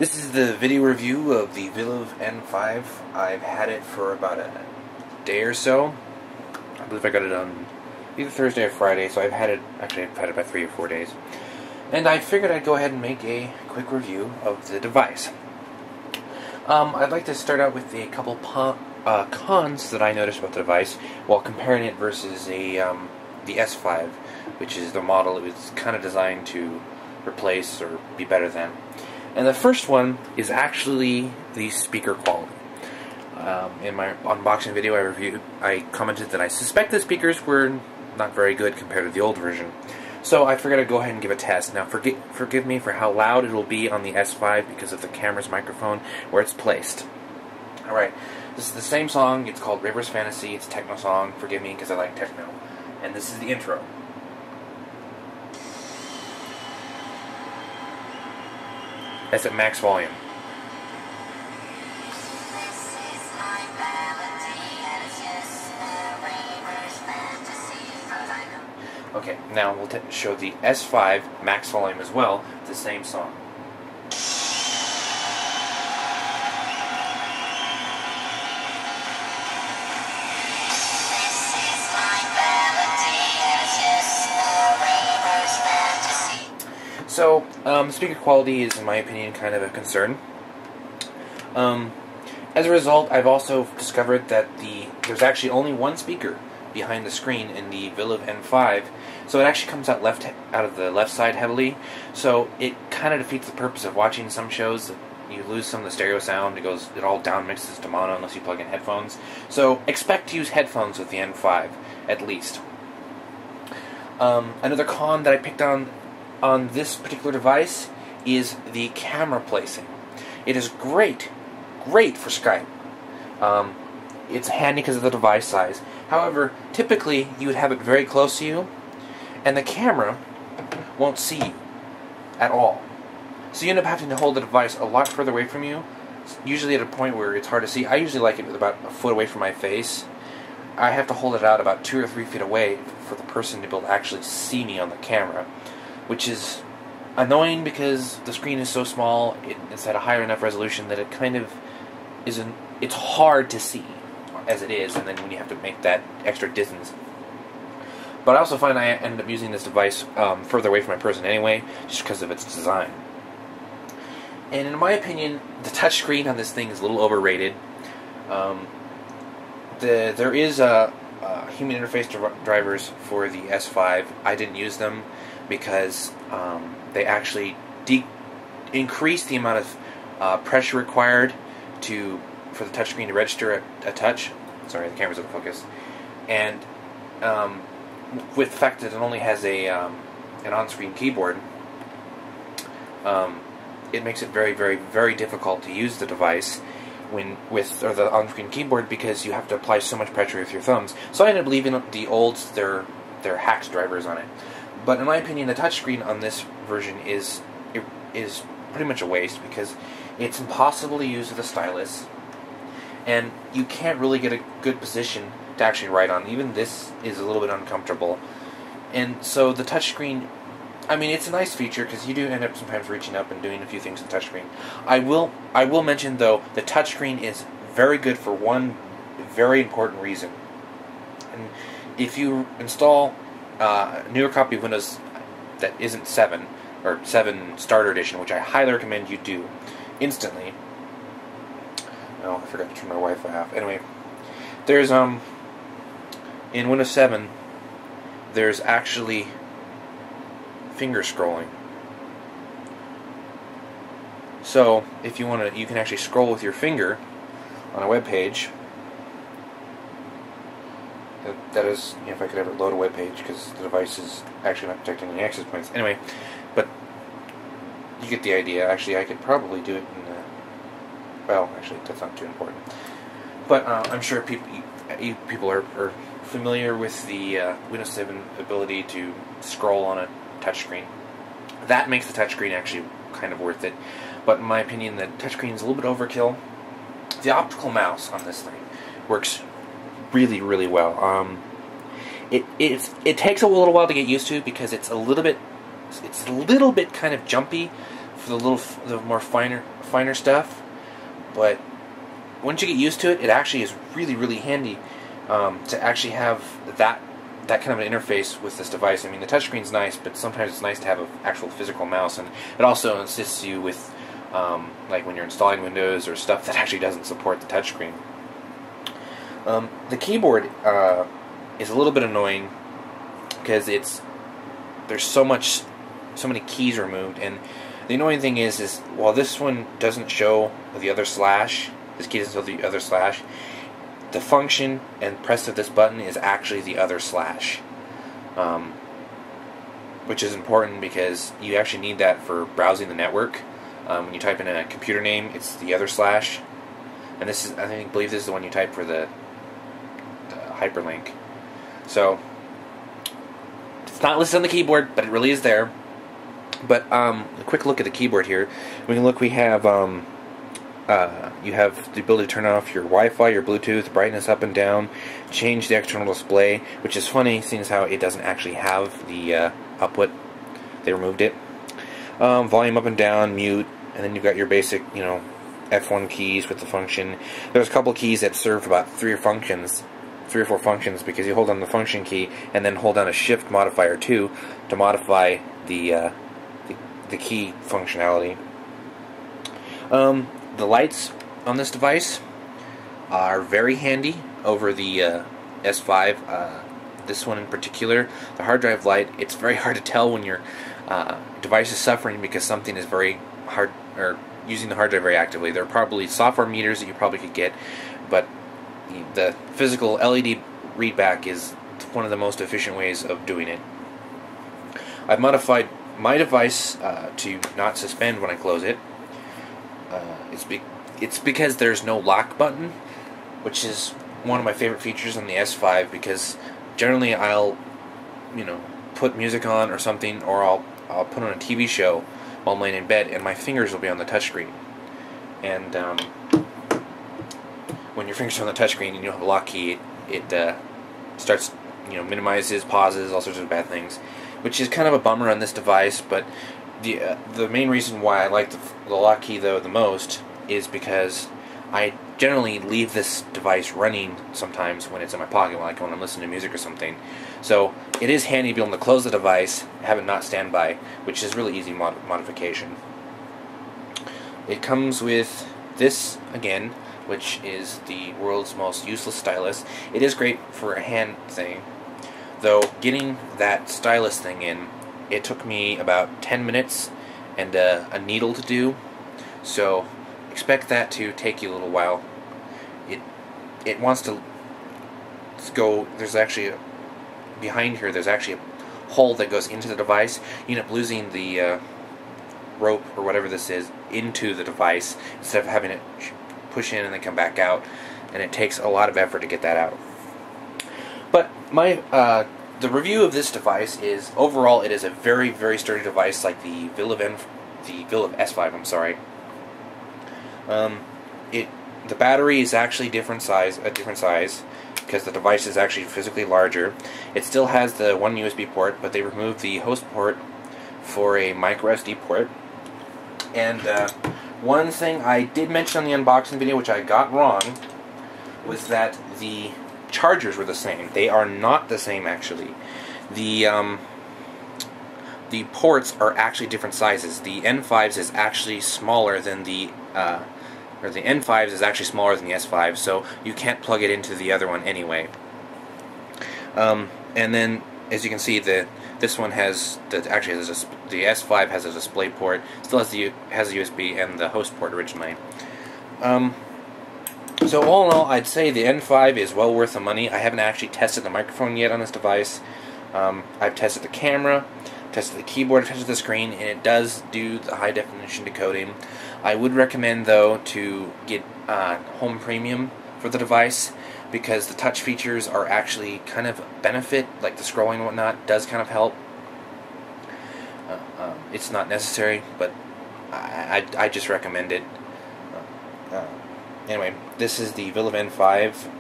This is the video review of the Viliv N5. I've had it for about a day or so. I believe I got it on either Thursday or Friday, so I've had it about 3 or 4 days. And I figured I'd go ahead and make a quick review of the device. I'd like to start out with a couple cons that I noticed about the device while comparing it versus the S5, which is the model it was kind of designed to replace or be better than. And the first one is actually the speaker quality. In my unboxing video I commented that I suspect the speakers were not very good compared to the old version. So I figured I'd go ahead and give a test. Now forgive me for how loud it will be on the S5 because of the camera's microphone where it's placed. Alright, this is the same song. It's called River's Fantasy. It's a techno song. Forgive me because I like techno. And this is the intro. That's at max volume. Okay, now we'll show the S5 max volume as well, the same song. So, speaker quality is, in my opinion, kind of a concern. As a result, I've also discovered that there's actually only one speaker behind the screen in the Viliv N5, so it actually comes out of the left side heavily, so it kind of defeats the purpose of watching some shows. You lose some of the stereo sound, it all down mixes to mono unless you plug in headphones. So expect to use headphones with the N5, at least. Another con that I picked on this particular device is the camera placing. It is great for Skype. It's handy because of the device size. However, typically you would have it very close to you, and the camera won't see you at all. So you end up having to hold the device a lot further away from you, usually at a point where it's hard to see. I usually like it about a foot away from my face. I have to hold it out about 2 or 3 feet away for the person to be able to actually see me on the camera, which is annoying because the screen is so small, it's at a higher enough resolution that it kind of it's hard to see as it is, and then when you have to make that extra distance. But I also find I end up using this device further away from my person anyway, just because of its design. And in my opinion, the touchscreen on this thing is a little overrated. There is human interface drivers for the S5. I didn't use them because they actually increase the amount of pressure required for the touchscreen to register a touch. Sorry, the camera's out of focus. And with the fact that it only has an on-screen keyboard, it makes it very, very, very difficult to use the device with the on-screen keyboard because you have to apply so much pressure with your thumbs. So I ended up leaving the old their hacks drivers on it. But in my opinion, the touchscreen on this version is pretty much a waste because it's impossible to use with a stylus, and you can't really get a good position to actually write on. Even this is a little bit uncomfortable. And so the touchscreen, I mean, it's a nice feature because you do end up sometimes reaching up and doing a few things with the touchscreen. I will mention, though, the touchscreen is very good for one very important reason. And if you install a newer copy of Windows that isn't 7, or 7 Starter Edition, which I highly recommend you do instantly. Oh, I forgot to turn my Wi-Fi off. Anyway, there's in Windows 7, there's actually finger scrolling. So if you want to, you can actually scroll with your finger on a web page. That is, if I could ever load a web page, because the device is actually not detecting any access points. Anyway, but you get the idea. Actually, I could probably do it in well, actually, that's not too important. But I'm sure people are familiar with the Windows 7 ability to scroll on a touchscreen. That makes the touchscreen actually kind of worth it. But in my opinion, the touchscreen is a little bit overkill. The optical mouse on this thing works really, really well. It takes a little while to get used to because it's a little bit kind of jumpy for the more finer stuff. But once you get used to it, it actually is really, really handy to actually have that kind of an interface with this device. I mean, the touchscreen's nice, but sometimes it's nice to have an actual physical mouse, and it also assists you with like when you're installing Windows or stuff that actually doesn't support the touchscreen. The keyboard is a little bit annoying because there's so many keys removed, and the annoying thing is while this one doesn't show the other slash, this key doesn't show the other slash, the function and press of this button is actually the other slash, which is important because you actually need that for browsing the network. When you type in a computer name, it's the other slash, and this is, I believe this is the one you type for the hyperlink. So it's not listed on the keyboard, but it really is there. But a quick look at the keyboard here. We can look. We have you have the ability to turn off your Wi-Fi, your Bluetooth, brightness up and down, change the external display, which is funny, seeing as how it doesn't actually have the output. They removed it. Volume up and down, mute, and then you've got your basic, F1 keys with the function. There's a couple keys that serve about 3 or 4 functions, because you hold down the function key and then hold down a shift modifier 2 to modify the key functionality. The lights on this device are very handy over the S5. This one in particular, the hard drive light, it's very hard to tell when your device is suffering because something is very hard, or using the hard drive very actively. There are probably software meters that you probably could get, but the physical LED readback is one of the most efficient ways of doing it. I've modified my device to not suspend when I close it. It's because there's no lock button, which is one of my favorite features on the S5, because generally I'll put music on or something, or I'll put on a TV show while I'm laying in bed, and my fingers will be on the touchscreen. And when your fingers are on the touchscreen and you have a lock key, it starts, minimizes, pauses, all sorts of bad things, which is kind of a bummer on this device. But the main reason why I like the lock key though the most is because I generally leave this device running sometimes when it's in my pocket, like when I'm listening to music or something. So it is handy to be able to close the device, have it not stand by, which is really easy modification. It comes with this again, which is the world's most useless stylus. It is great for a hand thing, though getting that stylus thing in, it took me about 10 minutes and a needle to do, so expect that to take you a little while. It wants to go, there's actually behind here, there's actually a hole that goes into the device. You end up losing the rope or whatever this is into the device instead of having it push in and then come back out, and it takes a lot of effort to get that out. But the review of this device is, overall, it is a very, very sturdy device, like the Viliv S5. I'm sorry. The battery is actually a different size, because the device is actually physically larger. It still has the one USB port, but they removed the host port for a micro SD port. And one thing I did mention on the unboxing video, which I got wrong, was that the chargers were the same. They are not the same, actually. The ports are actually different sizes. The N5s is actually smaller than the the N5s is actually smaller than the S5, so you can't plug it into the other one anyway. And then, as you can see, this one has the S5 has a display port, still has a USB and the host port originally. So all in all, I'd say the N5 is well worth the money. I haven't actually tested the microphone yet on this device. I've tested the camera, tested the keyboard, tested the screen, and it does do the high definition decoding. I would recommend, though, to get Home Premium for the device, because the touch features are actually kind of a benefit, like the scrolling and whatnot does kind of help. It's not necessary, but I just recommend it. Anyway, this is the Viliv N5.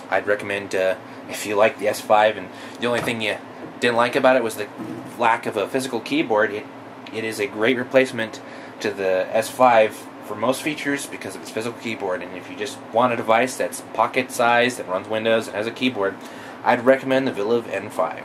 I'd recommend, if you like the S5, and the only thing you didn't like about it was the lack of a physical keyboard, it is a great replacement to the S5 for most features because of its physical keyboard. And if you just want a device that's pocket-sized, that runs Windows, and has a keyboard, I'd recommend the Viliv N5.